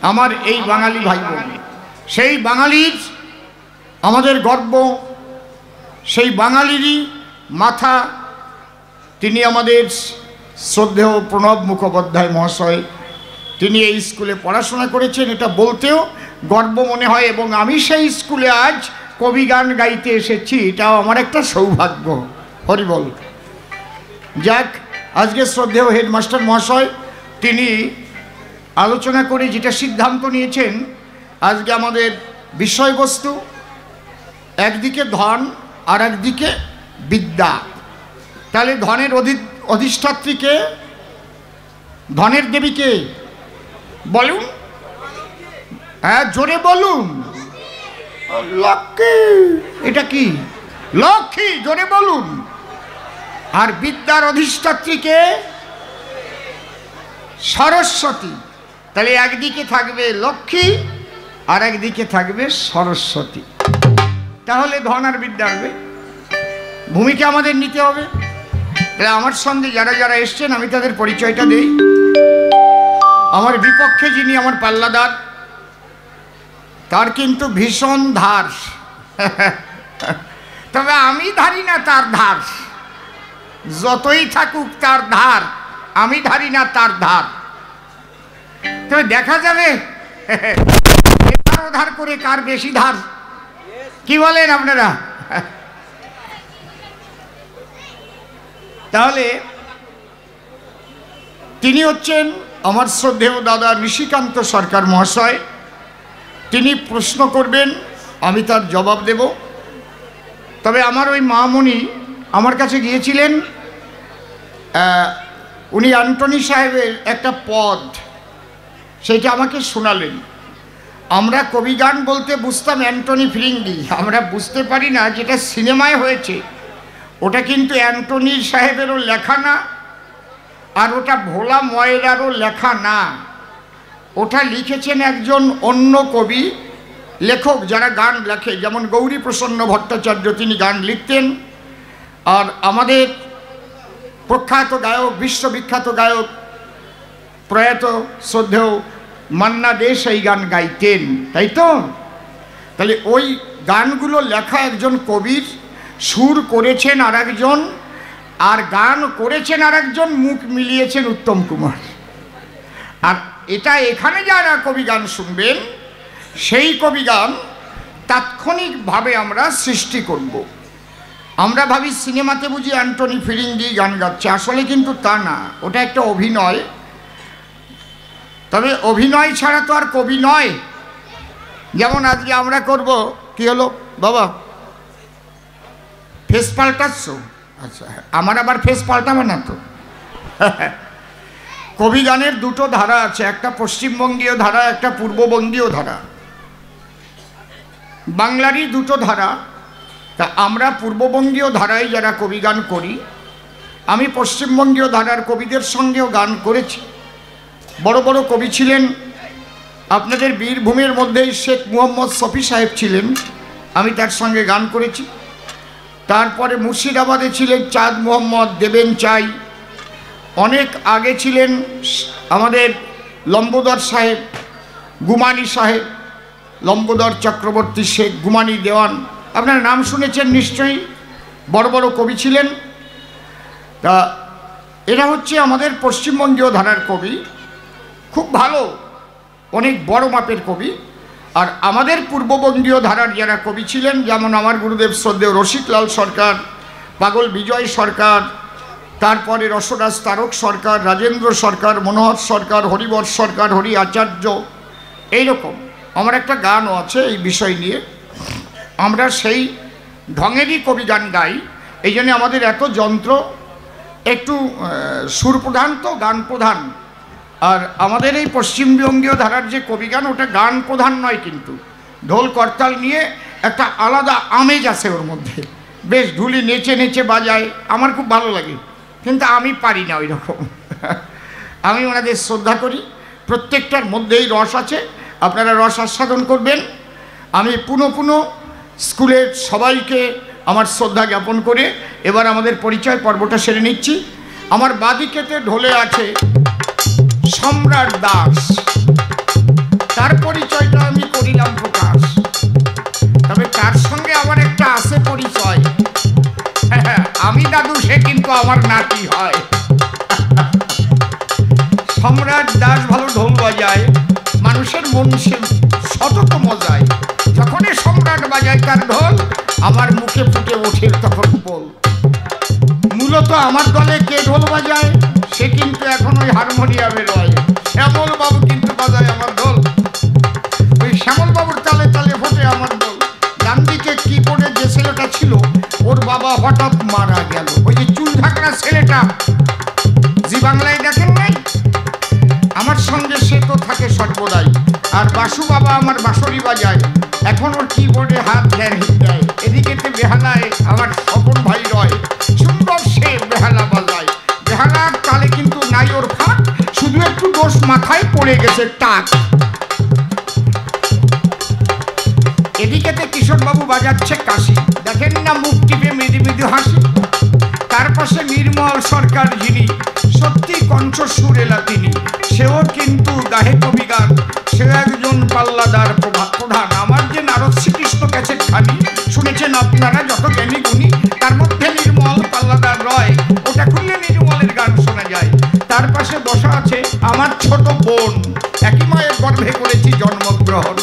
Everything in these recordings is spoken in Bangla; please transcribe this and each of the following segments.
আমার এই বাঙালি ভাই বোন, সেই বাঙালির আমাদের গর্ব, সেই বাঙালিরই মাথা। তিনি আমাদের শ্রদ্ধেয় প্রণব মুখোপাধ্যায় মহাশয়, তিনি এই স্কুলে পড়াশোনা করেছেন, এটা বলতেও গর্ব মনে হয়। এবং আমি সেই স্কুলে আজ কবি গান গাইতে এসেছি, এটাও আমার একটা সৌভাগ্য। হরিবল। যাক, আজকে শ্রদ্ধেয় হেডমাস্টার মহাশয় তিনি আলোচনা করে যেটা সিদ্ধান্ত নিয়েছেন, আজকে আমাদের বিষয়বস্তু একদিকে ধন আর একদিকে বিদ্যা। তাহলে ধনের অধিষ্ঠাত্রীকে, ধনের দেবীকে বলুন, হ্যাঁ জোরে বলুন। লক্ষ্মী। এটা কি? লক্ষ্মী, জোরে বলুন। আর বিদ্যার অধিষ্ঠাত্রীকে সরস্বতী। তাহলে একদিকে থাকবে লক্ষ্মী আর একদিকে থাকবে সরস্বতী। তাহলে ধন আর বিদ্যা হবে। ভূমিকা আমাদের নিতে হবে। তাহলে আমার সঙ্গে যারা যারা এসছেন আমি তাদের পরিচয়টা দেই। আমার বিপক্ষে যিনি আমার পাল্লাদার, তার কিন্তু ভীষণ ধার, তবে আমি ধারি না তার ধার। যতই থাকুক তার ধার, আমি ধারি না তার ধার। তবে দেখা যাবে ধার করে কার বেশি ধার, কি বলেন আপনারা? তাহলে তিনি হচ্ছেন আমার শ্রদ্ধেয় দাদা নিশিকান্ত সরকার মহাশয়। তিনি প্রশ্ন করবেন, আমি তার জবাব দেব। তবে আমার ওই মামনি আমার কাছে গিয়েছিলেন, উনি অ্যান্টনি সাহেবের একটা পদ সেইটা আমাকে শোনালেন। আমরা কবি গান বলতে বুঝতাম অ্যান্টনি ফিরিঙ্গি, আমরা বুঝতে পারি না যেটা সিনেমায় হয়েছে ওটা কিন্তু অ্যান্টনি সাহেবেরও লেখা না, আর ওটা ভোলা ময়রারও লেখা না। ওটা লিখেছেন একজন অন্য কবি লেখক যারা গান লেখে, যেমন গৌরী প্রসন্ন ভট্টাচার্য, তিনি গান লিখতেন। আর আমাদের প্রখ্যাত গায়ক, বিশ্ববিখ্যাত গায়ক প্রয়াত শ্রদ্ধেয় মান্না দে সেই গান গাইতেন, তাই তো? তাহলে ওই গানগুলো লেখা একজন কবির, সুর করেছেন আর একজন, আর গান করেছেন আর একজন, মুখ মিলিয়েছেন উত্তম কুমার। আর এটা এখানে যারা কবি গান শুনবেন, সেই কবি গান তাৎক্ষণিকভাবে আমরা সৃষ্টি করব। আমরা ভাবি সিনেমাতে বুঝি অ্যান্টনি ফিরিঙ্গি গান গাচ্ছে, আসলে কিন্তু তা না, ওটা একটা অভিনয়। তবে অভিনয় ছাড়া তো আর কবি নয়। যেমন আজকে আমরা করব, কি হলো বাবা, ফেস পাল্টাচ্ছ? আচ্ছা, আমার আবার ফেস পাল্টাবে না তো। কবি গানের দুটো ধারা আছে, একটা পশ্চিমবঙ্গীয় ধারা, একটা পূর্ববঙ্গীয় ধারা। বাংলারই দুটো ধারা। তা আমরা পূর্ববঙ্গীয় ধারায় যারা কবি গান করি, আমি পশ্চিমবঙ্গীয় ধারার কবিদের সঙ্গেও গান করেছি। বড় বড় কবি ছিলেন আপনাদের বীরভূমের মধ্যেই শেখ মুহম্মদ শফি সাহেব ছিলেন, আমি তার সঙ্গে গান করেছি। তারপরে মুর্শিদাবাদে ছিলেন চাঁদ মোহাম্মদ, দেবেন চাই। অনেক আগে ছিলেন আমাদের লম্বোদর সাহেব, গুমানি সাহেব, লম্বোদর চক্রবর্তী শেখ, গুমানি দেওয়ান, আপনারা নাম শুনেছেন নিশ্চয়ই, বড় বড় কবি ছিলেন। তা এরা হচ্ছে আমাদের পশ্চিমবঙ্গীয় ধারার কবি, খুব ভালো, অনেক বড় মাপের কবি। আর আমাদের পূর্ববঙ্গীয় ধারার যারা কবি ছিলেন, যেমন আমার গুরুদেব শ্রদ্ধেয় রসিকলাল সরকার, পাগল বিজয় সরকার, তারপরে রসরাজ তারক সরকার, রাজেন্দ্র সরকার, মনোহর সরকার, হরিবর সরকার, হরি আচার্য, এইরকম আমার একটা গানও আছে এই বিষয় নিয়ে। আমরা সেই ঢঙেরই কবি গান গাই, এই জন্য আমাদের এত যন্ত্র, একটু সুর প্রধান তো গান প্রধান। আর আমাদের এই পশ্চিমবঙ্গীয় ধারার যে কবি গান, ওটা গান প্রধান নয়, কিন্তু ঢোল করতাল নিয়ে একটা আলাদা আমেজ আছে ওর মধ্যে, বেশ ঢুলি নেচে নেচে বাজায়, আমার খুব ভালো লাগে, কিন্তু আমি পারি না ওই রকম। আমি ওনাদের শ্রদ্ধা করি, প্রত্যেকটার মধ্যেই রস আছে, আপনারা রস আস্বাদন করবেন। আমি পুনঃ পুনঃ স্কুলের সবাইকে আমার শ্রদ্ধা জ্ঞাপন করে এবার আমাদের পরিচয় পর্বটা সেরে নিচ্ছি। আমার বাদিকেতে ঢোলে আছে সম্রাট দাস, আমার নাতি হয়। সম্রাট দাস ভালো ঢোল বাজায়, মানুষের মন সে সতত মজায়। যখনই সম্রাট বাজায় তার ঢোল, আমার মুখে ফুটে ওঠে তখন বল। মূলত আমার দলে কে ঢোল বাজায়, সে কিন্তু এখন ওই হারমোনিয়ামে রয়। শ্যামল বাবু কিন্তু বাজায় আমার ঢোল। ওই শ্যামল বাবুর তালে তালে ফোটে আমার ঢোল। ডান দিকে কিবোর্ডে যে ছেলেটা ছিল, ওর বাবা হঠাৎ মারা গেল। ওই যে চুল ঢাকরা ছেলেটা, জি বাংলায় দেখেন নাই, আমার সঙ্গে সে তো থাকে সর্বদাই। আর বাসু বাবা আমার বাঁশরি বাজায়, এখন ওর কিবোর্ডে হাত দেয়। এদিকে বেহালায় আমার স্বপন ভাই রয়, সুন্দর সে বেহালা বাজায়। বেহালার তালে কিন্তু নাই ওর ফাঁক, শুধু একটু দোষ মাথায় পড়ে গেছে টাক। এদিকেতে কিশোরবাবু বাজাচ্ছে কাশি, দেখেন না মুখ টিপে মৃদু মৃদু হাসি। তার পাশে নির্মল সরকার, যিনি সত্যি কণ্ঠস্বর এলা তিনি, সেও কিন্তু গাহে কবি গান। সে একজন পাল্লাদার প্রধান। আমার যে নারদ শ্রীকৃষ্ণ ক্যাসেট খানি শুনেছেন আপনারা, যত জ্ঞানী গুণী, তার মধ্যে নির্মল পাল্লাদার রয়। ওটা খুললে নির্মলের গান শোনা যায়। তার পাশে বসা আছে আমার ছোট বোন, একই মায়ের গর্ভে করেছি জন্মগ্রহণ।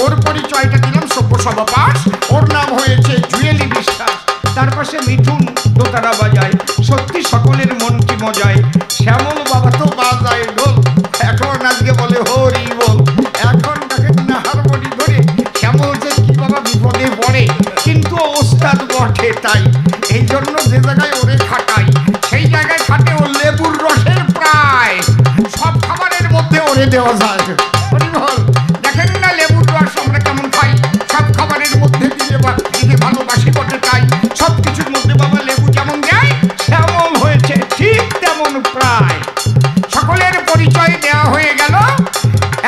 ওর পরিচয়টা দিলাম সভ্যসভা পাস, ওর নাম হয়েছে জুয়েলি বিশ্বাস। তার পাশে মিঠুন দোতারা বাজায়, সত্যি সকলের মন কি মজায়। শ্যামল বাবা তো বাজায় ঢোল, এখন আজকে বলে হরি বল। এখন দেখেন না হারমোনি ধরে শ্যামল যে কি বাবা বিপদে পড়ে, কিন্তু ওস্তাদ বটে তাই। এই জন্য যে জায়গায় ওরে খাটাই, সেই জায়গায় খাটে ও লেবুর রসের প্রায় সব খাবারের মধ্যে ওরে দেওয়া যায়। হরি বল। দেখেন না লেবুর রস আমরা কেমন খাই, সব খাবারের মধ্যে দিতে ভালোবাসি বটে তাই। সব কিছুর মধ্যে বাবা লেবু যেমন দেয়, শ্যামল হয়েছে ঠিক তেমন প্রায়। সকলের পরিচয় দেওয়া হয়ে গেল,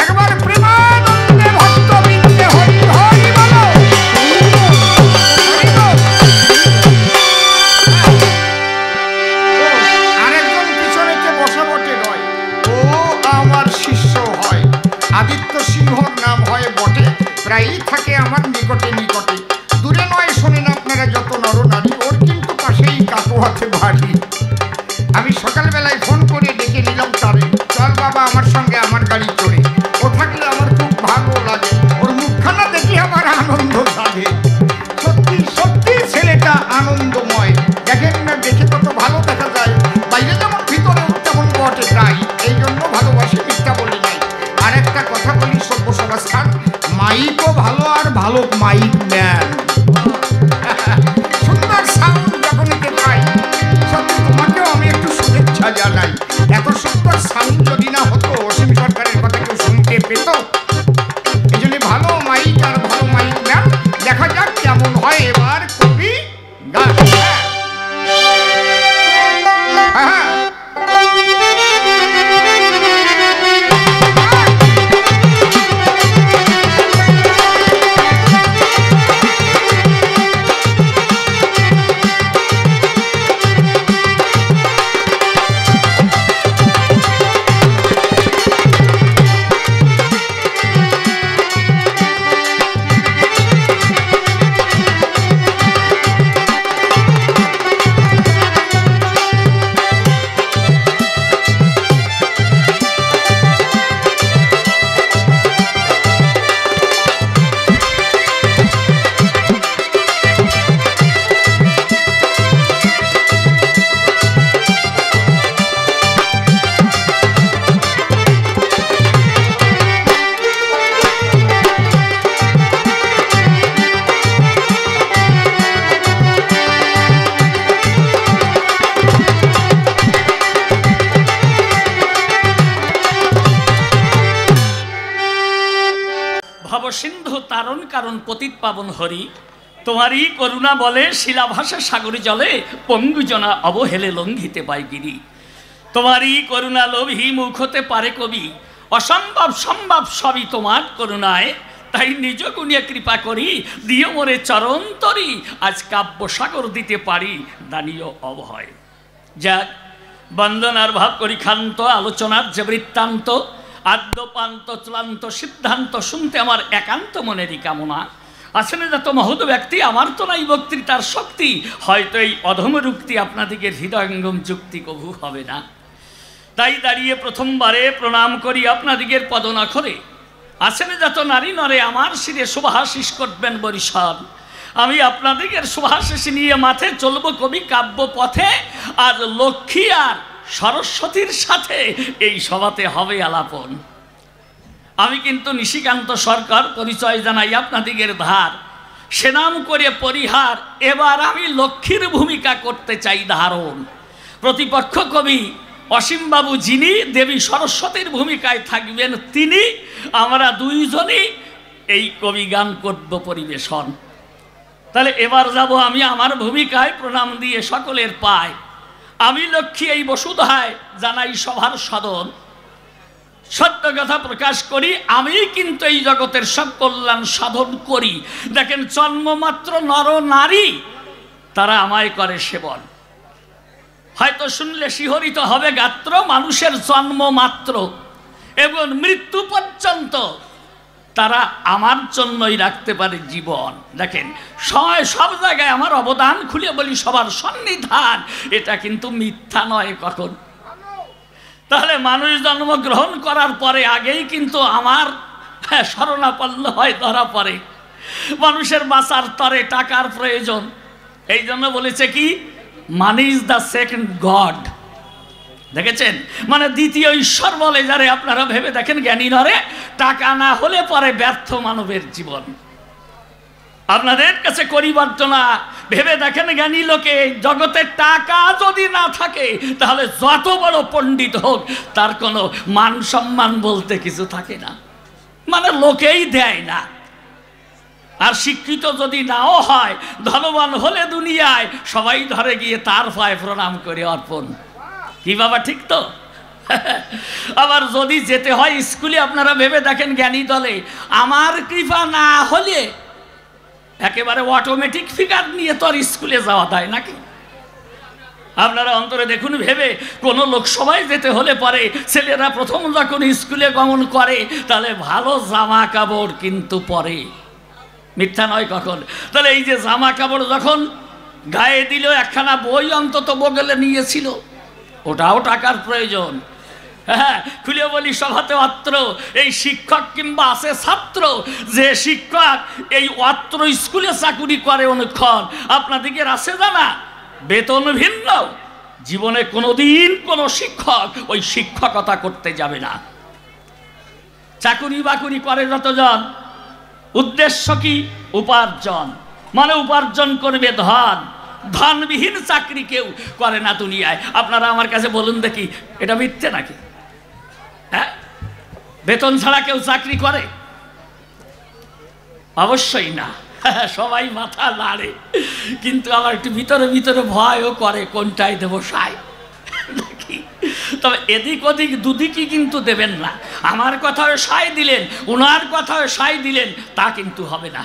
একবার প্রেমানন্দে ভক্তবৃন্দে হরি হরি বলো। আরেকজন পিছনেতে বসা বটে নয়, ও আমার শিষ্য হয়। আদিত্য সিংহর নাম হয় বটে, প্রায়ই থাকে আমার নিকটে নিকটে। দূরে নয় শোনেন আপনারা যত নরনারী, ওর কিন্তু পাশেই কাকু হাতে বাড়ি। আমি সকালবেলায় ফোন করে ডেকে নিলাম তারে, চল বাবা আমার সঙ্গে আমার গাড়ি চড়ে। ও থাকলে আমার খুব ভালো লাগে, ওর মুখখানা দেখি আমার আনন্দ লাগে। সত্যি সত্যি ছেলেটা আনন্দময়, দেখেন না দেখে কত ভালো দেখা যায়। বাইরে যেমন ভিতরেও তেমন বটে তাই, এই জন্য ভালোবাসি, মিথ্যা বলি নাই। আর একটা কথা বলি সভ্যসভা স্থান, মাইকও ভালো আর ভালো মাইক ম্যান। সুন্দর সাউন্ড যখন এতে পাই, সত্যি তোমাকেও আমি একটু শুভেচ্ছা জানাই। এত সুন্দর সাউন্ড যদি না হতো, অসীম সরকারের কথা কেউ শুনতে পেত। এই জন্য ভালো মাইক আর ভালো মাইক ম্যান। দেখা যাক কেমন হয় এবার কবি গান। হ্যাঁ সিন্ধু তারণ কারণ পতিত পাবন হরি, তোমারই করুণা বলে শিলাভাসা সাগরে জলে, পঙ্গুজনা অবহেলে লঙ্ঘিতে পায় গিরি। তোমারই করুণা লোভী মুখ হতে পারে কবি, অসম্ভব সম্ভব সবই তোমার করুণায়। তাই নিজ গুণিয়া কৃপা করি, দিও মোরে চরণ তরি, আজ কাব্য সাগর দিতে পারি দানীয় অভয়। যাক, বন্দনার ভাব করি ক্ষান্ত, আলোচনার যে বৃত্তান্ত, আদ্যপান্ত চূড়ান্ত সিদ্ধান্ত শুনতে আমার একান্ত মনেরই কামনা। আসলে যত মহৎ ব্যক্তি, আমার তো নাই বক্তৃতার শক্তি, হয়তো এই অধমের উক্তি আপনাদিকে হৃদয়ঙ্গম যুক্তি কভু হবে না। তাই দাঁড়িয়ে প্রথমবারে প্রণাম করি আপনাদিগের পদনখরে। আসেন যত নারী নরে আমার শিরে শুভাশিস করবেন বরিশাল। আমি আপনাদিগের শুভাশিস নিয়ে মাঠে চলব কবি কাব্য পথে, আর লক্ষ্মী আর সরস্বতীর সাথে এই সভাতে হবে আলাপন। আমি কিন্তু নিশিকান্ত সরকার, পরিচয় জানাই আপনাদিগের ধার, সেনাম করে পরিহার, এবার আমি লক্ষ্মীর ভূমিকা করতে চাই ধারণ। প্রতিপক্ষ কবি অসীমবাবু যিনি দেবী সরস্বতীর ভূমিকায় থাকবেন তিনি, আমরা দুইজনই এই কবি গান করব পরিবেশন। তাহলে এবার যাব আমি আমার ভূমিকায়, প্রণাম দিয়ে সকলের পায়। আমি লক্ষ্মী এই বসুধায় জানাই সভার সদন, সত্য কথা প্রকাশ করি, আমি কিন্তু এই জগতের সব কল্যাণ সাধন করি। দেখেন জন্মমাত্র নর নারী তারা আমায় করে সেবন। হয়তো শুনলে শিহরিত হবে গাত্র, মানুষের জন্ম মাত্র এবং মৃত্যু পর্যন্ত তারা আমার জন্যই রাখতে পারে জীবন। দেখেন সব জায়গায় আমার অবদান, খুলে বলি সবার সন্নিধান, এটা কিন্তু মিথ্যা নয় কখন। তাহলে মানুষ জন্মগ্রহণ করার পরে আগেই কিন্তু আমার শরণাপন্ন হয়, ধরা পড়ে। মানুষের বাঁচার তরে টাকার প্রয়োজন, এই জন্য বলেছে কি, money is the second god. দেখেছেন, মানে দ্বিতীয় ঈশ্বর বলে যারে। আপনারা ভেবে দেখেন জ্ঞানী নরে, টাকা না হলে পরে ব্যর্থ মানবের জীবন। আপনাদের কাছে করিবর্তনা ভেবে দেখেন জ্ঞানী লোকে, জগতে টাকা যদি না থাকে তাহলে যত বড় পণ্ডিত হোক তার কোনো মান সম্মান বলতে কিছু থাকে না, মানে লোকেই দেয় না। আর শিক্ষিত যদি নাও হয়, ধনবান হলে দুনিয়ায় সবাই ধরে গিয়ে তার পায়ে প্রণাম করে অর্পণ। কি বাবা, ঠিক তো? আবার যদি যেতে হয় স্কুলে, আপনারা ভেবে দেখেন জ্ঞানী দলে আমার কৃপা না হলে একেবারে অটোমেটিক ফিগার নিয়ে তো আর স্কুলে যাওয়া যায় নাকি? আপনারা অন্তরে দেখুন ভেবে, কোনো লোকসভায় যেতে হলে পরে ছেলেরা প্রথম যখন স্কুলে গমন করে তাহলে ভালো জামা কাপড় কিন্তু পরে, মিথ্যা নয় কখন। তাহলে এই যে জামা কাপড় যখন গায়ে দিল, একখানা বই অন্তত বগলে নিয়েছিল, ওটাও টাকার প্রয়োজন। হ্যাঁ, খুলে বলি সভাতে অত্র এই শিক্ষক কিংবা আছে ছাত্র, যে শিক্ষক এই অত্র স্কুলে চাকুরি করে অনেকক্ষণ, আপনাদিকে আছে জানা বেতন ভিন্ন, জীবনে কোনোদিন কোনো শিক্ষক ওই শিক্ষকতা করতে যাবে না। চাকুরি বাকুরি করে যতজন, উদ্দেশ্য কি? উপার্জন, মানে উপার্জন করবে ধন। ধনবিহীন চাকরি কেউ করে না দুনিয়ায়। আপনারা আমার কাছে বলুন দেখি, এটা মিথ্যে নাকি? হ্যাঁ, বেতন ছাড়া কেউ চাকরি করে? অবশ্যই না। সবাই মাথা নাড়ে, কিন্তু আবার একটু ভিতরে ভিতরে ভয়ও করে, কোনটাই দেবো সাই নাকি? তবে এদিক ওদিক দুদিকই কিন্তু দেবেন না। আমার কথাও সাই দিলেন, ওনার কথাও সাই দিলেন, তা কিন্তু হবে না।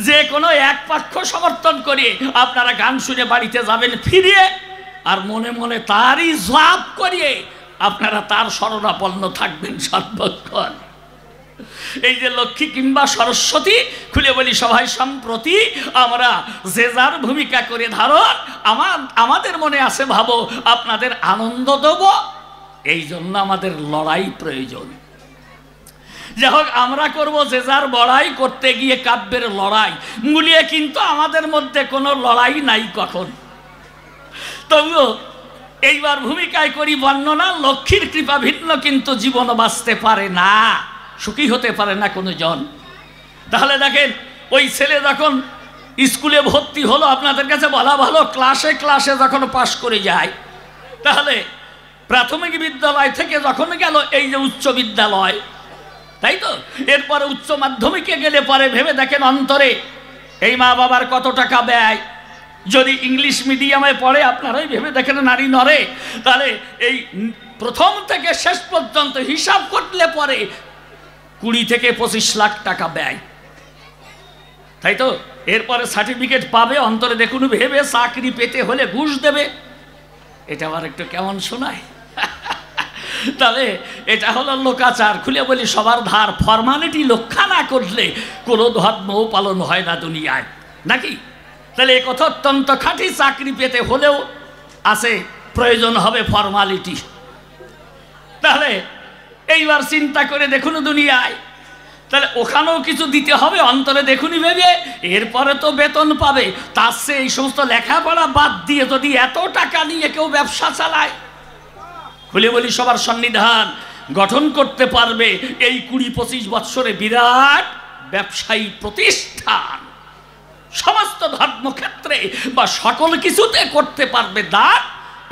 যে কোনো এক পক্ষ সমর্থন করে আপনারা গান শুনে বাড়িতে যাবেন ফিরিয়ে, আর মনে মনে তারই জপ করিয়ে আপনারা তার শরণাপন্ন থাকবেন সর্বক্ষণ। এই যে লক্ষ্মী কিংবা সরস্বতী, খুলে বলি সবাই সম্প্রতি আমরা যে যার ভূমিকা করে ধারণ, আমাদের মনে আছে ভাবো আপনাদের আনন্দ দেব, এই জন্য আমাদের লড়াই প্রয়োজন। যাই হোক, আমরা করব যে যার বড়াই, করতে গিয়ে কাব্যের লড়াই, মূলিয়ে কিন্তু আমাদের মধ্যে কোনো লড়াই নাই কখন। তবুও এইবার ভূমিকায় করি বর্ণনা, লক্ষ্মীর কৃপা ভিন্ন কিন্তু জীবন বাঁচতে পারে না, সুখী হতে পারে না কোনো জন। তাহলে দেখেন, ওই ছেলে যখন স্কুলে ভর্তি হলো, আপনাদের কাছে বলা ভালো, ক্লাসে ক্লাসে যখন পাশ করে যায়, তাহলে প্রাথমিক বিদ্যালয় থেকে যখন গেল এই যে উচ্চ বিদ্যালয়, তাই তো, এরপরে উচ্চ মাধ্যমিকে গেলে পরে ভেবে দেখেন অন্তরে এই মা বাবার কত টাকা ব্যয়। যদি ইংলিশ মিডিয়ামে পড়ে, আপনারাই ভেবে দেখেন নারী নরে, তাহলে এই প্রথম থেকে শেষ পর্যন্ত হিসাব করলে পরে 20 থেকে 25 লাখ টাকা ব্যয়, তাই তো। এরপরে সার্টিফিকেট পাবে, অন্তরে দেখুন ভেবে চাকরি পেতে হলে ঘুষ দেবে। এটা আবার একটু কেমন শোনায়? তাহলে এটা হলো লোকাচার। খুলে বলি সবার ধার, ফরমালিটি রক্ষা না করলে কোনো ধর্মও পালন হয় না দুনিয়ায়, নাকি? তাহলে এই কথা অত্যন্ত খাঁটি। চাকরি পেতে হলেও আছে, প্রয়োজন হবে ফরমালিটি। তাহলে এইবার চিন্তা করে দেখুন দুনিয়ায়, তাহলে ওখানেও কিছু দিতে হবে অন্তরে দেখুনি ভেবে, এরপরে তো বেতন পাবে। তার চেয়ে এই সমস্ত লেখাপড়া বাদ দিয়ে যদি এত টাকা নিয়ে কেউ ব্যবসা চালায়, খুলে বলি সবার সন্নিধান গঠন করতে পারবে এই 20-25 বৎসরে বিরাট ব্যবসায়ী প্রতিষ্ঠান, সমস্ত ধর্মক্ষেত্রে বা সকল কিছুতে করতে পারবে দান,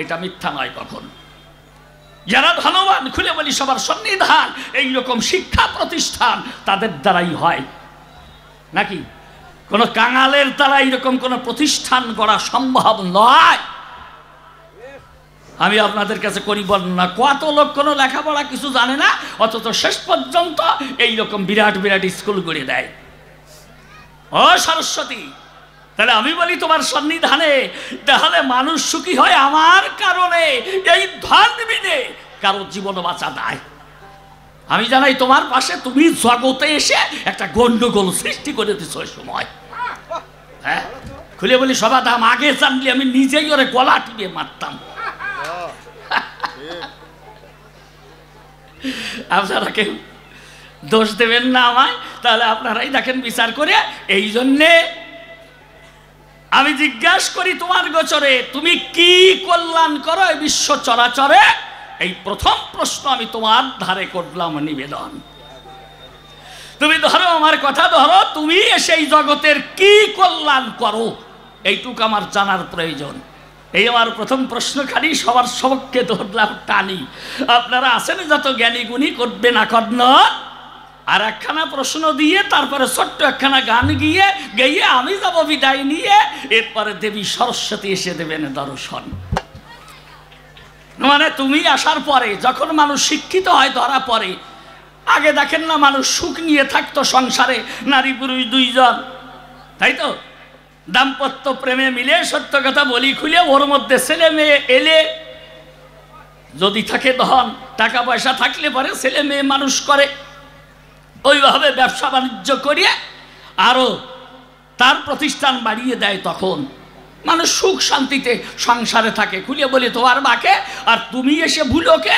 এটা মিথ্যা নয় কখন। যারা ধনবান, খুলে বলি সবার সন্নিধান, এইরকম শিক্ষা প্রতিষ্ঠান তাদের দ্বারাই হয়, নাকি কোনো কাঙালের দ্বারা এইরকম কোনো প্রতিষ্ঠান করা সম্ভব নয়। আমি আপনাদের কাছে করি বর্ণনা, কত লোক কোনো লেখাপড়া কিছু জানে না, অথচ শেষ পর্যন্ত এইরকম বিরাট বিরাট স্কুল করে দেয়। ও সরস্বতী, তাহলে আমি বলি তোমার সন্নিধানে, তাহলে মানুষ সুখী হয় আমার কারণে, এই ধন বিনে কারো জীবন বাঁচা দেয়। আমি জানাই তোমার পাশে, তুমি জগতে এসে একটা গন্ডগোল সৃষ্টি করে দিচ্ছ ওই সময়। হ্যাঁ, খুলে বলি সবার দাম আগে জানলে আমি নিজেই ওরে গলা টিপে মারতাম। আপনারা কেউ দোষ দেবেন না আমায়, তাহলে আপনারাই দেখেন বিচার করে। এই জন্যে আমি জিজ্ঞাসা করি তোমার গোচরে তুমি কি কল্যাণ করো এই বিশ্ব চরাচরে, এই প্রথম প্রশ্ন আমি তোমার ধারে করলাম নিবেদন। তুমি ধরো, আমার কথা ধরো, তুমি সেই জগতের কি কল্যাণ করো, এইটুকু আমার জানার প্রয়োজন। এই আমার প্রথম প্রশ্নখানি সবার সবককে ধরলাম টানি। আপনারা আছেন যত জ্ঞানী গুণী, করবে না কর্ণ, আর একখানা প্রশ্ন দিয়ে তারপরে ছোট্ট একখানা গান গেয়ে আমি যাব বিদায় নিয়ে, এরপরে দেবী সরস্বতী এসে দেবেন দর্শন। মানে তুমি আসার পরে যখন মানুষ শিক্ষিত হয়, ধরা পড়ে, আগে দেখেন না মানুষ সুখ নিয়ে থাকতো সংসারে, নারী পুরুষ দুইজন, তাই তো? দাম্পত্য প্রেমে মিলে, সত্য কথা বলি খুলে, ওর মধ্যে ছেলে মেয়ে এলে, যদি থাকে ধন টাকা পয়সা থাকলে পরে ছেলে মেয়ে মানুষ করে, ওইভাবে ব্যবসা বাণিজ্য করিয়ে আরো তার প্রতিষ্ঠান বাড়িয়ে দেয়, তখন মানুষ সুখ শান্তিতে সংসারে থাকে। খুলে বলি তোমার মাকে, আর তুমি এসে ভুলোকে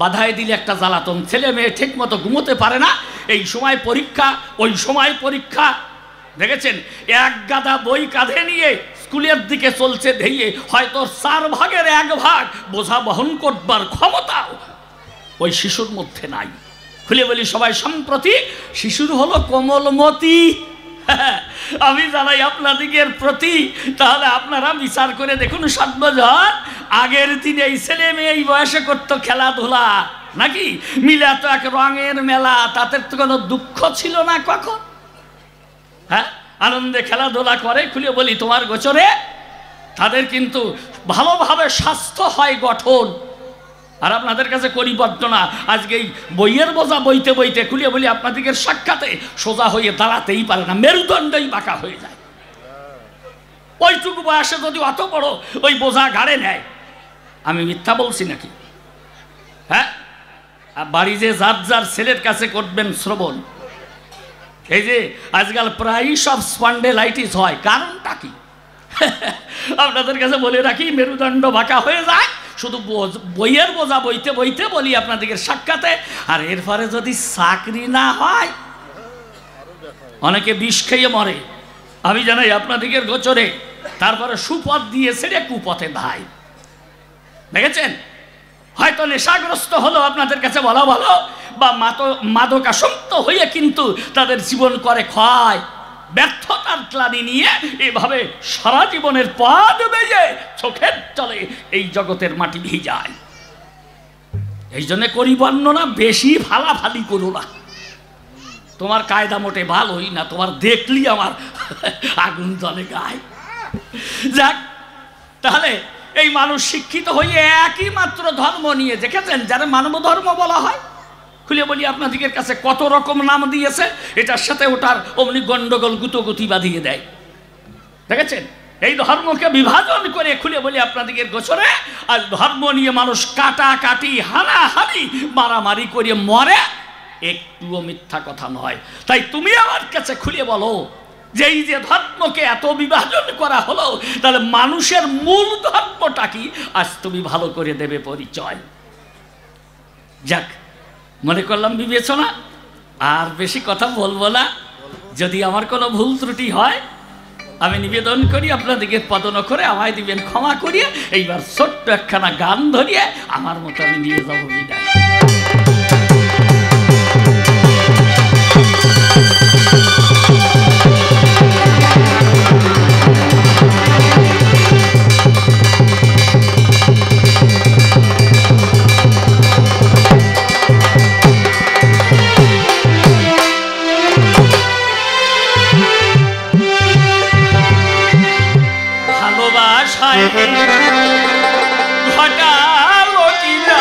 বাধায় দিলে একটা জ্বালাতন, ছেলে মেয়ে ঠিক মতো ঘুমোতে পারে না, এই সময় পরীক্ষা, ওই সময় পরীক্ষা। দেখেছেন, এক গাদা বই কাঁধে নিয়ে স্কুলের দিকে চলছে ধেয়ে, হয়তো 4 ভাগের 1 ভাগ বোঝা বহন করবার ক্ষমতাও ওই শিশুর মধ্যে নাই। খুলে বলি সবাই সম্প্রতি শিশুর হলো কোমলমতি। আমি জানাই আপনাদিকের প্রতি, তাহলে আপনারা বিচার করে দেখুন সর্বজন, আগের দিনে এই ছেলে মেয়ে এই বয়সে করতো খেলাধুলা, নাকি মিলা তো এক রঙের মেলা, তাতে তো কোনো দুঃখ ছিল না কখন। হ্যাঁ, আনন্দে খেলাধুলা করে। খুলে বলি তোমার গোচরে তাদের কিন্তু ভালোভাবে স্বাস্থ্য হয় গঠন। আর আপনাদের কাছে করি বর্ণনা, আজকে এই বইয়ের বোঝা বইতে বইতে খুলে বলি আপনাদের সাক্ষাতে সোজা হয়ে দাঁড়াতেই পারে না, মেরুদণ্ডই বাঁকা হয়ে যায়। ওইটুকু বয়সে যদি অত বড় ওই বোঝা ঘাড়ে নেয়, আমি মিথ্যা বলছি নাকি? হ্যাঁ, বাড়ি যে যার যার ছেলের কাছে করবেন শ্রবণ, এই যে আজকাল প্রায়ই সব স্পন্ডেলাইটিস হয়, কারণটা কি? আপনাদের কাছে বলে রাখি, মেরুদণ্ড বাঁকা হয়ে যায় শুধু বইয়ের বোঝা বইতে বইতে বলি আপনাদের সাক্ষাতে। আর এরপরে যদি চাকরি না হয়, অনেকে বিষ খেয়ে মরে, আমি জানাই আপনাদের গোচরে। তারপরে সুপথ দিয়ে ছেড়ে কুপথে ধায়। দেখেছেন, হয়তো নেশাগ্রস্ত হলো, আপনাদের কাছে বলা ভালো, বা মাদকাসক্ত হয়ে কিন্তু তাদের জীবন করে ক্ষয়, ব্যর্থতার ক্লানি নিয়ে এভাবে সারা জীবনের পথ বেয়ে চোখের চলে এই জগতের মাটি ভিজায়। এই জন্য করি বর্ণনা, বেশি ফালাফালি করো না, তোমার কায়দা মোটে ভালোই না, তোমার দেখলি আমার আগুন জ্বলে গায়ে। যাক, তাহলে এই মানুষ শিক্ষিত হয়ে একই মাত্র ধর্ম নিয়ে, দেখেছেন যারা মানব ধর্ম বলা হয়, খুলে বলি আপনাদের কাছে কত রকম নাম দিয়েছে, এটার সাথে ওটার অমনি গন্ডগোল গুতোগুতি বাঁধিয়ে দেয়। দেখেছেন, এই ধর্মকে বিভাজন করে খুলে বলি আপনাদের গোচরে, আর ধর্ম নিয়ে মানুষ কাটাকাটি হানাহানি মারামারি করে মরে, একটুও মিথ্যা কথা নয়। তাই তুমি আমার কাছে খুলে বলো যে এই যে ধর্মকে এত বিভাজন করা হলো, তাহলে মানুষের মূল ধর্মটা কি? আজ তুমি ভালো করে দেবে পরিচয়। যাক, মনে করলাম বিবেচনা, আর বেশি কথা বলবো না। যদি আমার কোনো ভুল ত্রুটি হয় আমি নিবেদন করি আপনাদেরকে পদন করে আমায় দিবেন ক্ষমা করিয়ে। এইবার ছোট্ট একখানা গান ধরিয়ে আমার মতো আমি নিয়ে যাবো বিদায়। ভালোবাসায় ঘটালো কি না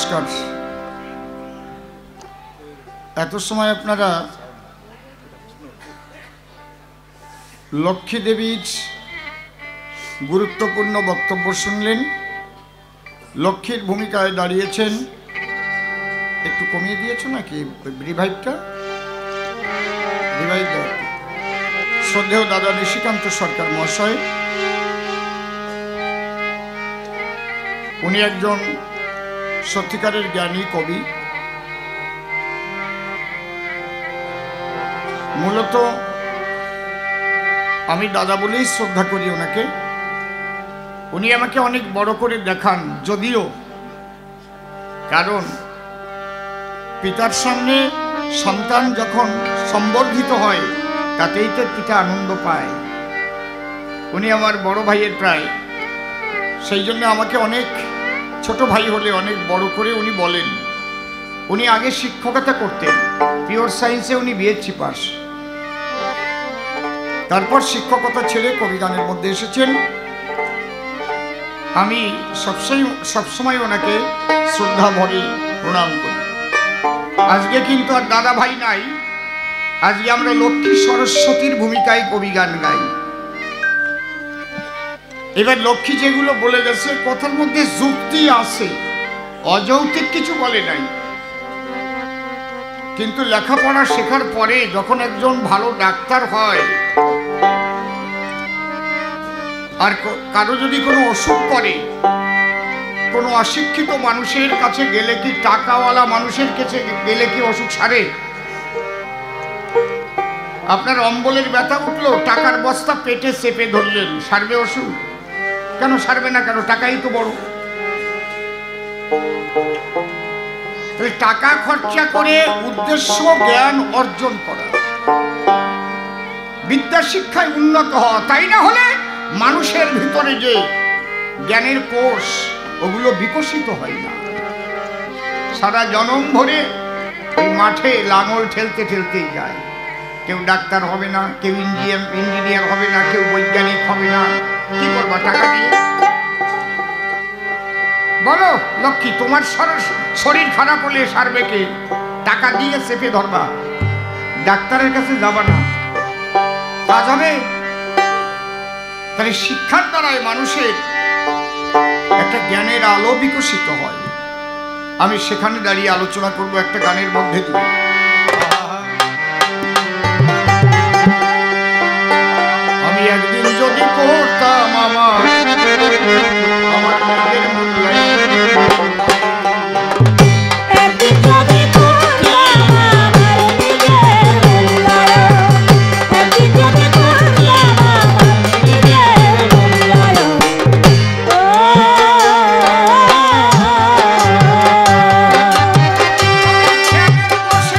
নমস্কার। এত সময় আপনারা লক্ষ্মী দেবীর গুরুত্বপূর্ণ বক্তব্য শুনলেন। লক্ষ্মীর ভূমিকায় দাঁড়িয়েছেন। একটু কমিয়ে দিয়েছ নাকি রিভাইভটা? রিভাইভ দাও। শ্রদ্ধেয় দাদা নিশিকান্ত সরকার মহাশয়, উনি একজন সত্যিকারের জ্ঞানী কবি। মূলত আমি দাদা বলেই শ্রদ্ধা করি ওনাকে। উনি আমাকে অনেক বড় করে দেখান, যদিও কারণ পিতার সামনে সন্তান যখন সম্বর্ধিত হয় তাতেই তো পিতা আনন্দ পায়। উনি আমার বড় ভাইয়ের প্রায়, সেই জন্য আমাকে অনেক ছোট ভাই হলে অনেক বড় করে উনি বলেন। উনি আগে শিক্ষকতা করতেন, পিওর সায়েন্সে উনি বিএসসি পাস। তারপর শিক্ষকতা ছেড়ে কবিগানের মধ্যে এসেছেন। আমি সবসময় ওনাকে শ্রদ্ধা ভরে প্রণাম করি। আজকে কিন্তু আর দাদা ভাই নাই, আজকে আমরা লক্ষ্মী সরস্বতীর ভূমিকায় কবিগান গাই। এবার লক্ষ্মী যেগুলো বলে গেছে কথার মধ্যে যুক্তি আছে, অযৌক্তিক কিছু বলে নাই। কিন্তু লেখাপড়া শেখার পরে যখন একজন ভালো ডাক্তার হয়, আর কারো যদি কোনো অসুখ করে, কোনো অশিক্ষিত মানুষের কাছে গেলে কি, টাকাওয়ালা মানুষের কাছে গেলে কি অসুখ সারে? আপনার অম্বলের ব্যথা উঠলো, টাকার বস্তা পেটে চেপে ধরলেন, সারবে অসুখ? কেন সারবে না? কেন? টাকাই তো বড়। টাকা খরচা করে উদ্দেশ্য জ্ঞান অর্জন করা, বিদ্যা শিক্ষায় উন্নত হওয়া, তাই না হলে মানুষের ভিতরে যে জ্ঞানের কোষ ওগুলো বিকশিত হয় না। সারা জনম ভরে ওই মাঠে লাঙল ঠেলতে ঠেলতেই যায়। কেউ ডাক্তার হবে না, কেউ ইঞ্জিনিয়ার হবে না, কেউ বৈজ্ঞানিক হবে না। কি করবা টাকা দিয়ে? বলো লক্ষ্মী, তোমার শরীর খারাপ হলে সারবে কে? টাকা দিয়ে চেপে ধরবা, ডাক্তারের কাছে যাবা না, কাজ হবে? তাহলে শিক্ষার দ্বারাই মানুষের একটা জ্ঞানের আলো বিকশিত হয়। আমি সেখানে দাঁড়িয়ে আলোচনা করব একটা গানের মধ্যে দিয়ে। আমি একদিন যদি করতাম আমার নিজের মূল্যায়ন, বসে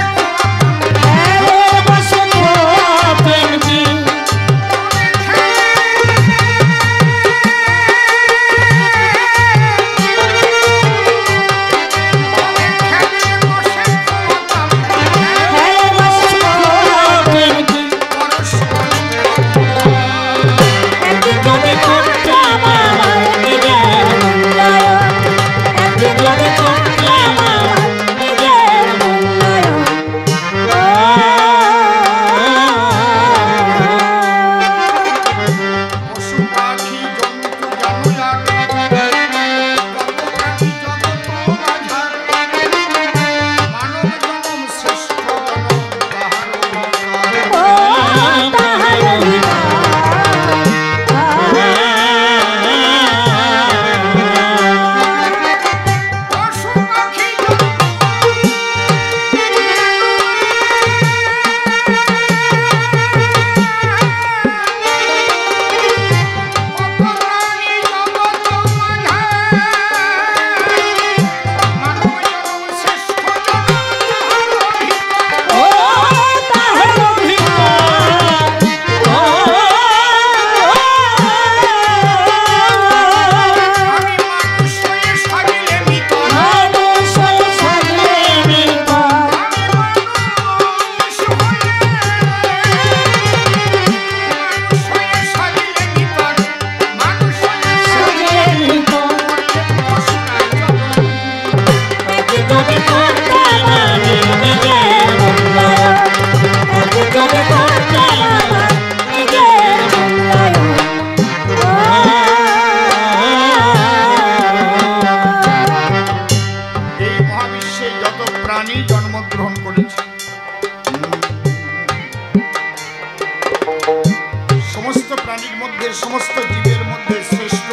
প্রাণীর মধ্যে, সমস্ত জীবের মধ্যে শ্রেষ্ঠ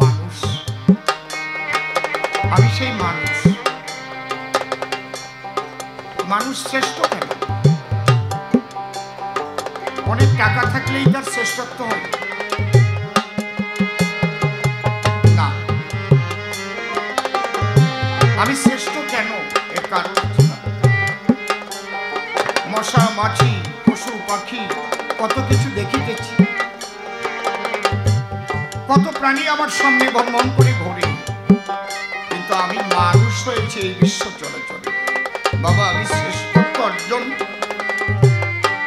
মানুষ। আমি সেই মানুষ। মানুষ শ্রেষ্ঠ কেন? অনেক টাকা থাকলেই তার শ্রেষ্ঠত্ব হবে না। আমি শ্রেষ্ঠ কেন এর কারণ আছে না। মশা মাছি পশু পাখি কত কিছু দেখিতেছি, কত প্রাণী আমার সামনে ভ্রমণ করে ঘোরে, কিন্তু আমি মানুষ হয়েছি এই বিশ্ব চলাচলে। বাবা, আমি শ্রেষ্ঠত্ব অর্জন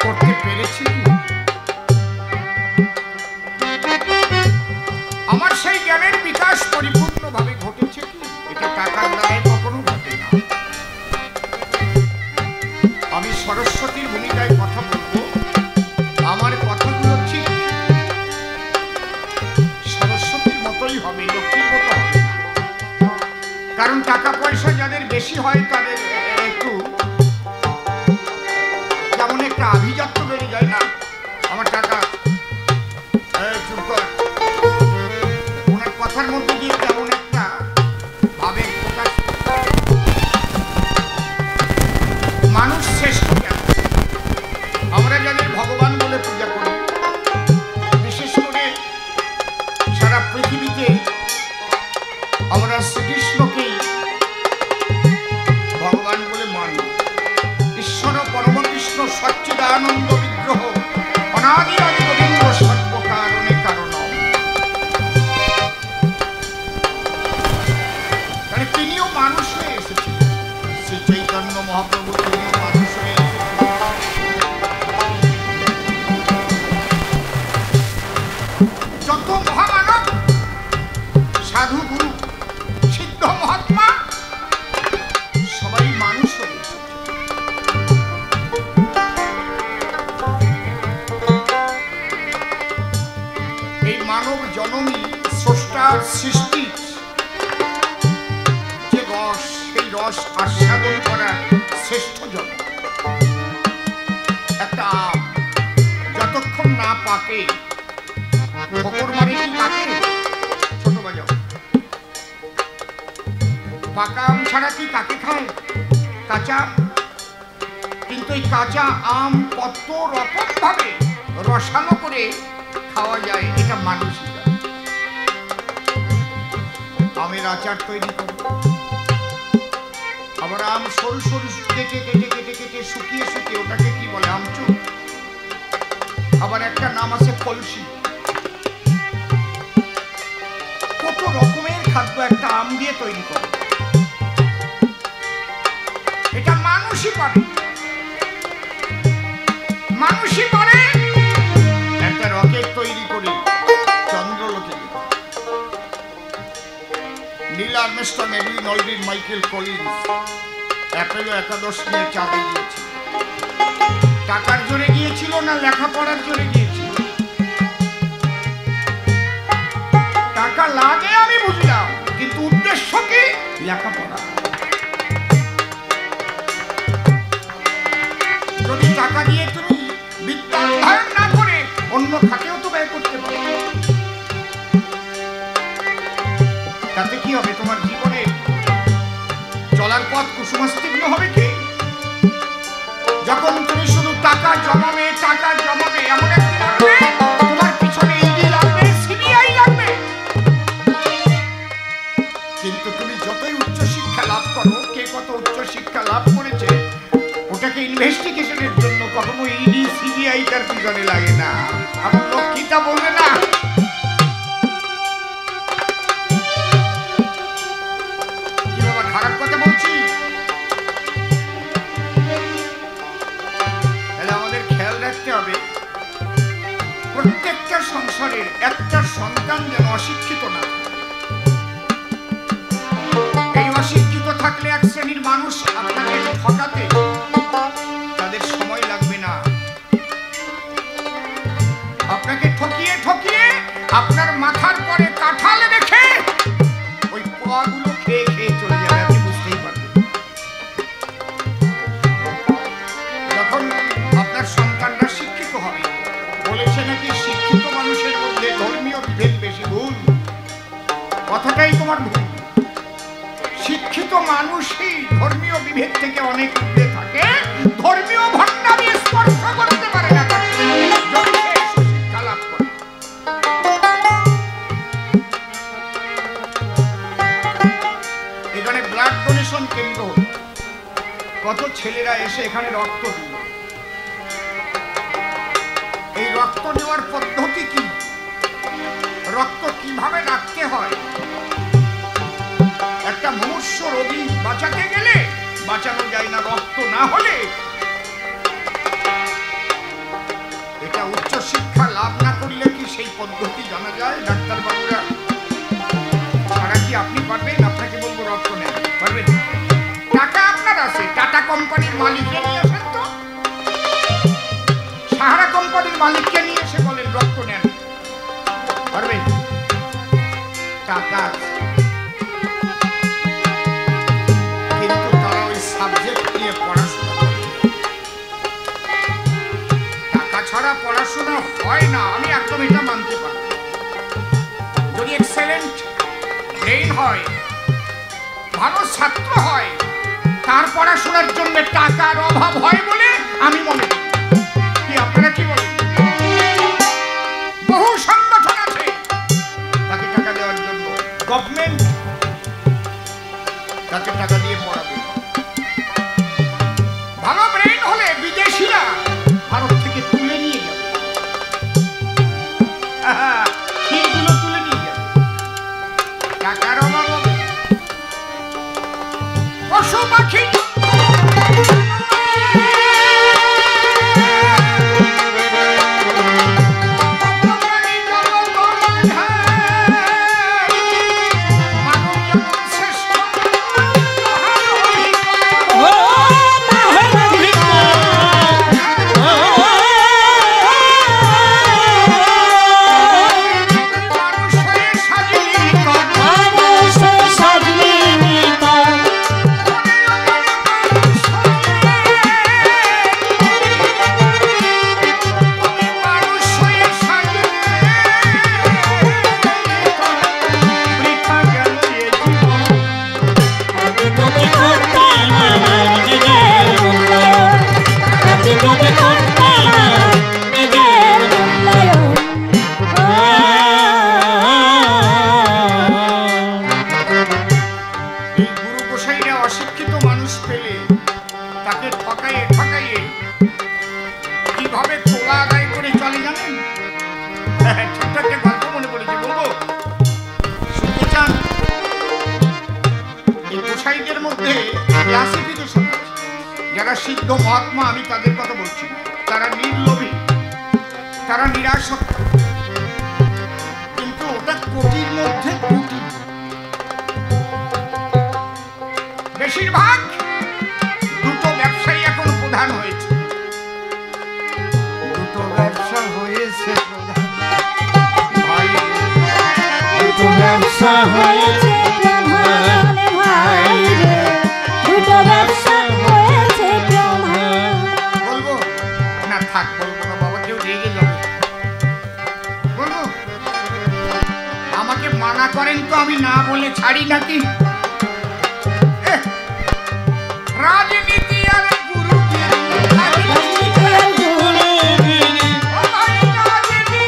করতে পেরেছি কি? আমার সেই জ্ঞানের বিকাশ পরিপূর্ণভাবে ঘটেছে কি? এটা টাকার দ্বারাই কখনো ঘটে না। আমি সরস্বতীর ভূমিকায় কথা বলবো, আমার কথাগুলো ঠিক সরস্বতীর মতোই হবে, লক্ষ্মীর মতো হবে না। কারণ টাকা পয়সা যাদের বেশি হয় তাদের একটু যেমন একটা আভিজাত্য বেড়ে যায় না, আমার টাকা চুপ কর, ওনার কথার মধ্যে দিয়ে তেমন একটা ভাবে প্রকাশ। মানুষ শ্রেষ্ঠ কেন? আমরা যাদের ভগবান বলে পূজা করি, বিশেষ করে সারা পৃথিবীতে আমরা শ্রীকৃষ্ণকেই ভগবান বলে মানি। ঈশ্বর পরম কৃষ্ণ সচ্চিদানন্দ বিগ্রহ অনাদি আদি গোবিন্দ সর্বকারণে কারণ। মানে তিনিও মানুষ হয়ে এসেছিলেন। শ্রী চৈতন্য মহাপ্রভু তিনিও মানুষ হয়ে এসেছিলেন। যত মহামানব, সাধু, গুরু, সিদ্ধ, মহাত্মা সবাই মানুষ হয়ে এসেছে। এই মানব জনমই স্রষ্টার সৃষ্টি যে রস, সেই রস আস্বাদন করার শ্রেষ্ঠ জন্ম। একটা আম যতক্ষণ না পাকে, ঠোকর মারে কি পাকে? ছোট বাজাও। পাকা আম ছাড়া কি কাকে খায়? কাঁচা। কিন্তু এই কাঁচা আম কত রকম ভাবে রসালো করে খাওয়া যায়, এটা মানুষই জানে। আমের আচার তৈরি করে, আবার আম সরু সরু কেটে কেটে কেটে কেটে শুকিয়ে শুকিয়ে ওটাকে কি বলে? আমচুর। আবার একটা নাম আছে কলসি। কত রকমের খাদ্য একটা আম দিয়ে তৈরি করে, এটা মানুষই পারে। মানুষই পারে একটা রকেট তৈরি করে চন্দ্রলোকে। Neil Armstrong, Edwin Aldrin, Michael Collins Apollo 11 নিয়ে চাঁদে গিয়েছিল। টাকার জোরে গিয়েছিল না লেখাপড়ার জোরে গিয়েছিল? টাকা লাগে আমি বুঝলাম, কিন্তু উদ্দেশ্য কি? লেখাপড়া। যদি টাকা দিয়ে তুমি বিদ্যা অধ্যয়ন না করে অন্য খাতেও তো ব্যয় করতে পারো, তাতে কি হবে? তোমার জীবনে চলার পথ কুসুমস্তিগ্ন হবে কি? যখন তুমি শুধু টাকা জমাবে, টাকা জমাবে, এমন একটা করবে তোমার পিছনে ইডি লাগবে, সিবিআই লাগবে। কিন্তু তুমি যতই উচ্চশিক্ষা লাভ করো, কে কত উচ্চশিক্ষা লাভ করেছে ওটাকে ইনভেস্টিগেশনের জন্য কখনো ইডি সিবিআই তার পিছনে লাগে না। আমার লক্ষ্মীটা বলবে না। কি বাবা, খারাপ কথা বলছি? তাহলে আমাদের খেয়াল রাখতে হবে, প্রত্যেকটা সংসারের একটা সন্তান যেন অশিক্ষিত না। এই অশিক্ষিত থাকলে এক শ্রেণীর মানুষ আপনাকে ঠকাতে তাদের সময় লাগবে না। আপনাকে ঠকিয়ে ঠকিয়ে আপনার মাথার পরে কাঁঠাল রেখে ওই পোয়াগুলো খেয়ে খেয়ে চলে যাবে, আপনি বুঝতেই পারবেন। যখন আপনার সন্তান কথাটাই তোমার ভুল। শিক্ষিত মানুষই ধর্মীয় বিভেদ থেকে অনেক দূরে থাকে, ধর্মীয় ভণ্ডামি স্পর্শ করতে পারে না শিক্ষা লাভ করে। এখানে ব্লাড ডোনেশন কেন্দ্র, কত ছেলেরা এসে এখানে রক্ত দিল। এই রক্ত নেওয়ার পদ্ধতি কি, রক্ত কিভাবে রাখতে হয়, একটা মুমূর্ষ রোগী বাঁচাতে গেলে বাঁচানো যায় না রক্ত না হলে। এটা উচ্চ শিক্ষা লাভ না করলে কি সেই পদ্ধতি জানা যায়? ডাক্তার বাবুরা ছাড়া কি আপনি পারবেন? আপনাকে বলবো রক্ত নেন, পারবেন? টাকা আপনার আছে, টাটা কোম্পানির মালিককে নিয়ে আসেন তো, সাহারা কোম্পানির মালিককে নিয়ে এসে বলেন রক্ত নেন, পারবেন? টাকা আছে, কিন্তু তারা ওই সাবজেক্ট নিয়ে পড়াশোনা করে। টাকা ছাড়া পড়াশোনা হয় না, আমি একদম এটা মানতে পারি। যদি এক্সেলেন্ট ব্রেইন হয়, ভালো ছাত্র হয়, তার পড়াশোনার জন্য টাকার অভাব হয় বলে আমি মনে করি। কি আপনারা কি বলেন? বহু সংগঠন আছে তাকে টাকা দেওয়ার জন্য, গভর্নমেন্ট তাকে টাকা দিয়ে পড়াবে। ভালো ব্রেইন হলে বিদেশিরা ভারত থেকে তুলে নিয়ে যাবে, সেইগুলো তুলে নিয়ে যাবে, টাকার অভাব হবে। পশু পাখি যারা সিদ্ধ মহাত্মা, আমি তাদের কথা বলছি, তারা নির্লোভী, তারা নিরাসক্ত, কিন্তু ওটা কোটির মধ্যে কোটি। বেশিরভাগ দুটো ব্যবসায়ী এখন প্রধান হয়েছে, দুটো ব্যবসা হয়েছে প্রধান, দুটো ব্যবসা হয়েছে মানা করেন তো আমি না বলে ছাড়ি নাকি? রাজনীতি আর গুরুগিরি, রাজনীতি আর গুরুগিরি, ও ভাই রাজনীতি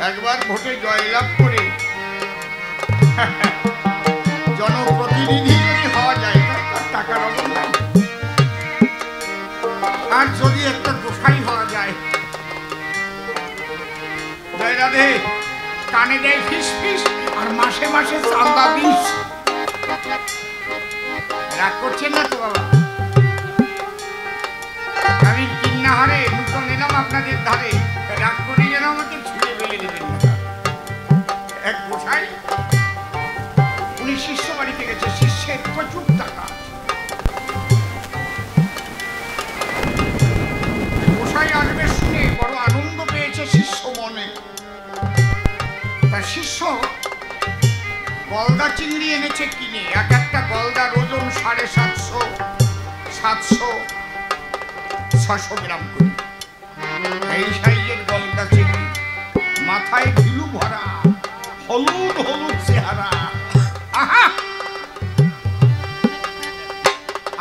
একবার ভোটে জয়লাভ করে জনপ্রতিনিধি যদি হওয়া যায় তার টাকার অভাব নাই। আর যদি একটা গোসাই হওয়া যায়, জয় রাধে, কানে দেয় ফিস ফিস আর মাসে মাসে চাঁদা দিস। রাগ করছেন না তো বাবা? আমি নদীর ধারে রাগ করে যেন আমাকে ছুঁড়ে ফেলে দেবেন না। এক গোসাই, উনি শিষ্য বাড়িতে গেছে, শিষ্যের প্রচুর টাকা। গোসাই আসবে শুনে বড় আনন্দ পেয়েছে শিষ্য মনে। তার শিষ্য গলদা চিংড়ি এনেছে কিনে, এক একটা গলদার ওজন 750, 700, 600 গ্রাম করে। এই সাইজের গলদা চিংড়ি, মাথায় ঘিলু ভরা, হলুদ হলুদ চেহারা, আহা,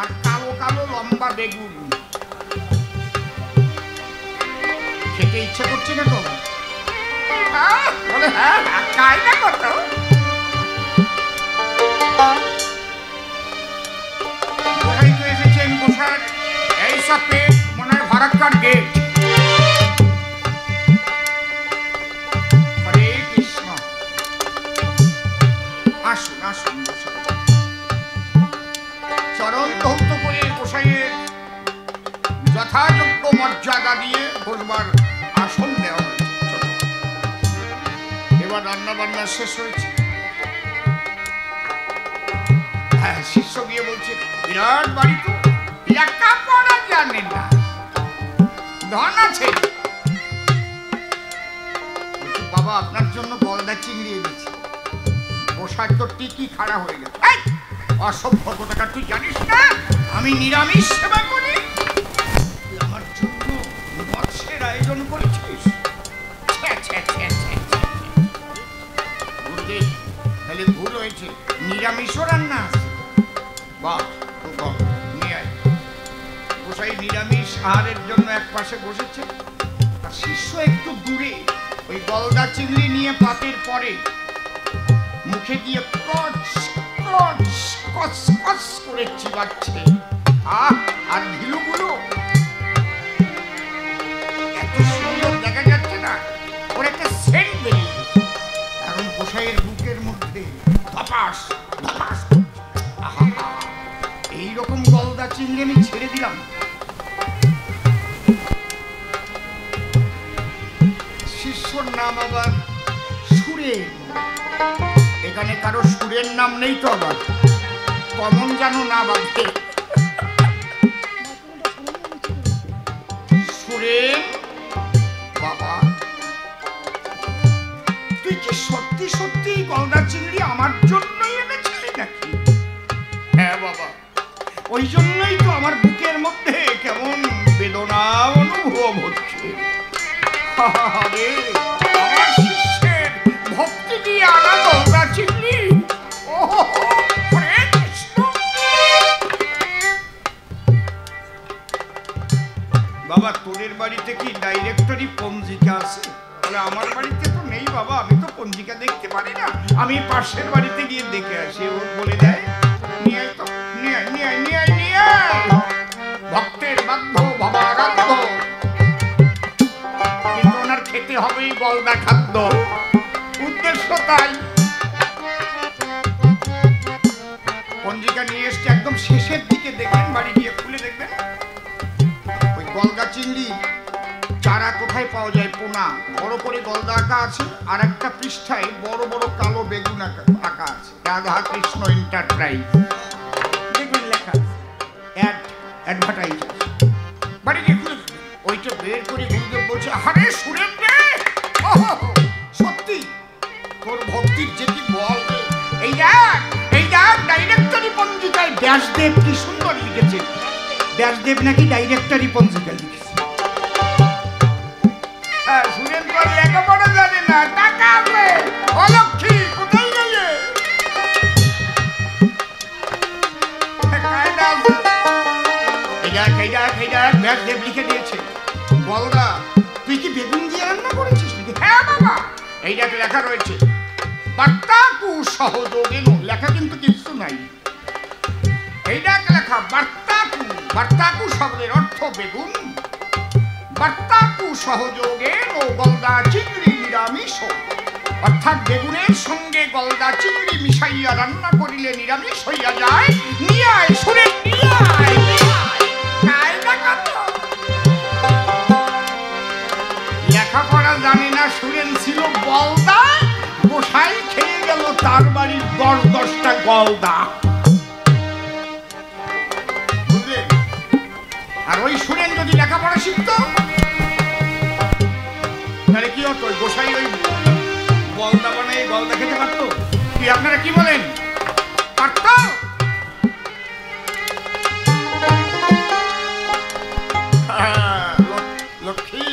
আর কালো কালো লম্বা বেগুন। খেতে ইচ্ছে করছে না তো? বলে হ্যাঁ, খাই না কত। কোথায় তো এসেছেন গোসাই, এইসব পেট মনে হয় ফারাক্কার গেট। হরে কৃষ্ণ, আসুন আসুন গোসাই। চরণ ধৌত করে গোসাইয়ের যথাযোগ্য মর্যাদা দিয়ে বসবার আসন দেওয়া হয়েছে। এবার রান্না বান্না শেষ হয়েছে। হ্যাঁ, শিষ্য গিয়ে বলছে, বিরাট বাড়ি তো, লেখাপড়া জানে না, ধন আছে। বাবা আপনার জন্য গলদা চিংড়ি এনেছি। গোসাই তো টিকি খাড়া হয়ে গেছে। অসভ্য কোথাকা, তুই জানিস না আমি নিরামিষ সেবা করি? আমার জন্য মৎস্যের আয়োজন করেছিস? তাহলে ভুল হয়েছে, নিরামিষও রান্না আছে। বাহ, নিয়ে আয়। গোসাই নিরামিষ আহারের জন্য এক পাশে বসেছে, আর শিষ্য একটু দূরে ওই গলদা চিংড়ি নিয়ে পাতের পরে মুখে দিয়ে কচ কচ কচ কচ করে চিবাচ্ছে। আর ঘিলুগুলো এত সুন্দর দেখা যাচ্ছে না, ওর একটা সেন্ট বেরিয়ে গেছে। এখন গোসাইয়ের বুকের মধ্যে ধপাস ধপাস। এইরকম গলদা চিংড়ি আমি ছেড়ে দিলাম। শিষ্যর নাম আবার সুরেন। এখানে কারো সুরের নাম নেই তো? আবার কমন জানো না বাড়তে? সুরেন বাবা, তুই কি সত্যি সত্যি গলদা চিংড়ি আমার জন্যই এনেছিলি নাকি? হ্যাঁ বাবা, ওই জন্যই তো আমার বুকের মধ্যে কেমন বেদনা অনুভব হচ্ছে। আমার শিষ্যের ভক্তি দিয়ে আনা গলদা চিংড়ি। বাবা, তোদের বাড়িতে কি ডাইরেক্টরি পঞ্জিকা আছে? বলে আমার বাড়িতে তো নেই বাবা, আমি তো পঞ্জিকা দেখতে পারি না, আমি পাশের বাড়িতে গিয়ে দেখে আসি। ও বলে দেয়, নিয়ে আয় তো, নিয়ে আয় নিয়ে আয় নিয়ে আয় নিয়ে আয়। ভক্তের বাধ্য ভবারাধ্য, কিন্তু ওনার খেতে হবেই গলদা খাদ্য, উদ্দেশ্য তাই। পঞ্জিকা নিয়ে এসছে, একদম শেষের দিকে দেখবেন, বাড়ি গিয়ে খুলে দেখবেন ওই গলদা চিংড়ি চারা কোথায় পাওয়া যায়। পোনা বড় করে গলদা আঁকা আছে, আর একটা পৃষ্ঠায় বড় বড় কালো বেগুন আঁকা আছে, রাধা কৃষ্ণ এন্টারপ্রাইজ। দেখবেন লেখা অ্যাডভার্টাইজ। বাড়ি গিয়ে খুলে ওইটা বের করে গুরুদেব বলছে, আরে সুরেন রে, সত্যি তোর ভক্তির যে কি বল। এই দেখ ডাইরেক্টরি পঞ্জিকায় ব্যাসদেব কি সুন্দর লিখেছে। ব্যাসদেব নাকি ডাইরেক্টরি পঞ্জিকা লিখেছে। সুরেন তো লেখাপড়া জানে না, টাকা আছে। অলক্ষী কোথায় গেলে? ব্যাসদেব লিখে দিয়েছে, বলদা তুই কি বেগুন দিয়ে রান্না করেছিস নাকি? হ্যাঁ বাবা, এইটা লেখা রয়েছে, বার্তাকু সহযোগে। লেখা কিন্তু কিছু নাই, এইটা লেখা বার্তাকু। বার্তাকু শব্দের অর্থ বেগুন। বার্তাকু সহযোগে গলদা চিংড়ি নিরামিষ, অর্থাৎ বেগুনের সঙ্গে গলদা চিংড়ি মিশাইয়া রান্না করিলে নিরামিষ হইয়া যায়। নিয়ে আয় সুরেন, নিয়ে আয়। তার বাড়ির 10-10টা গলদা, বুঝলে? আর ওই শুনেন যদি লেখাপড়া শিখতো তাহলে কি হতো? গোসাই ওই গলদা বানাই গলদা খেতে পারতো কি? আপনারা কি বলেন? পারতো? লক্ষ্মী,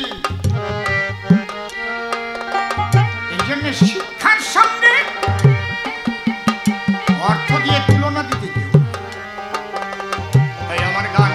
এই জন্য শিক্ষার সঙ্গে অর্থ দিয়ে তুলনা দিতে কেউ। তাই আমার গান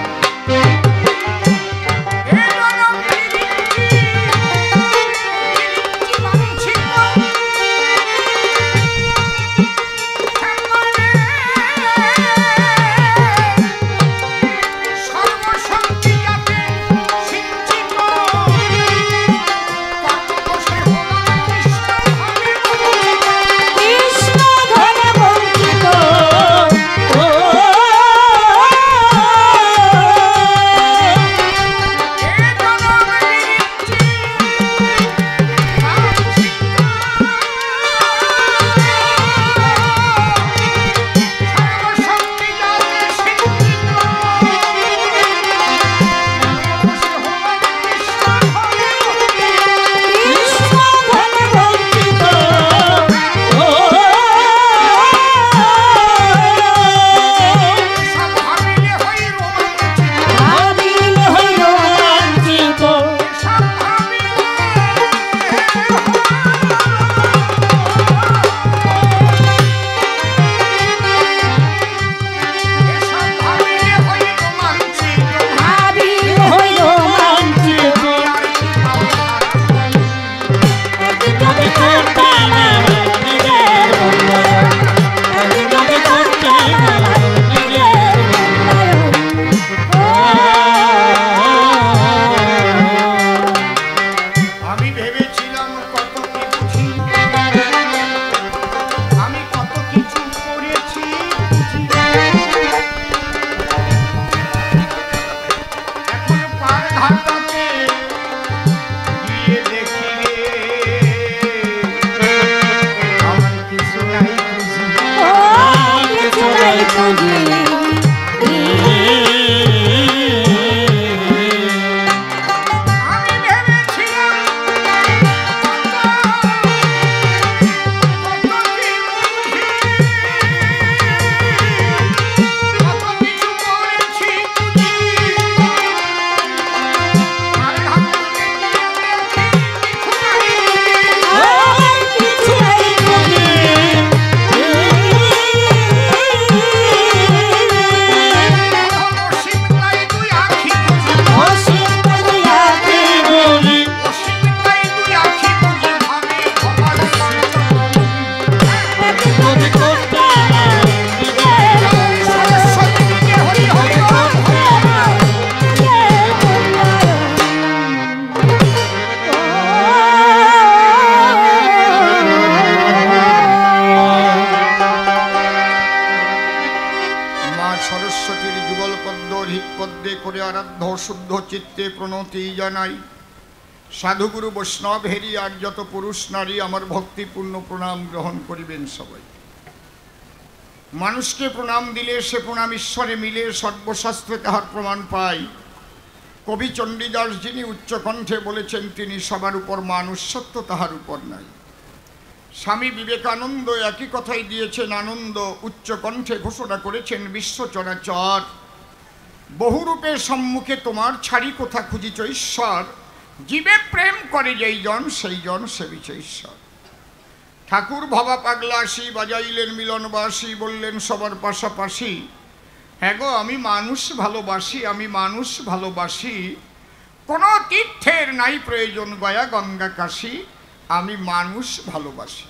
শুদ্ধ চিত্তে প্রণতি জানাই। সাধুগুরু বৈষ্ণব হেরি আর যত পুরুষ নারী আমার ভক্তিপূর্ণ প্রণাম গ্রহণ করিবেন সবাই। মানুষকে প্রণাম দিলে সে প্রণাম ঈশ্বরে মিলে, সর্বশাস্ত্রে তাহার প্রমাণ পাই। কবি চণ্ডীদাস যিনি উচ্চকণ্ঠে বলেছেন তিনি সবার উপর মানুষ, সত্য তাহার উপর নাই। স্বামী বিবেকানন্দ একই কথাই দিয়েছেন আনন্দ, উচ্চকণ্ঠে ঘোষণা করেছেন বিশ্ব চরাচর। বহুরূপে সম্মুখে তোমার ছাড়ি কোথা খুঁজিছ ঈশ্বর, জীবে প্রেম করে যেই জন সেই জন সেবিছে ঈশ্বর। ঠাকুর ভবা পাগলাসি বাজাইলেন মিলনবাসী, বললেন সবার পাশাপাশি, হ্যাঁ গো আমি মানুষ ভালোবাসি, আমি মানুষ ভালোবাসি। কোনো তীর্থের নাই প্রয়োজন গয়া গঙ্গা কাশী, আমি মানুষ ভালোবাসি।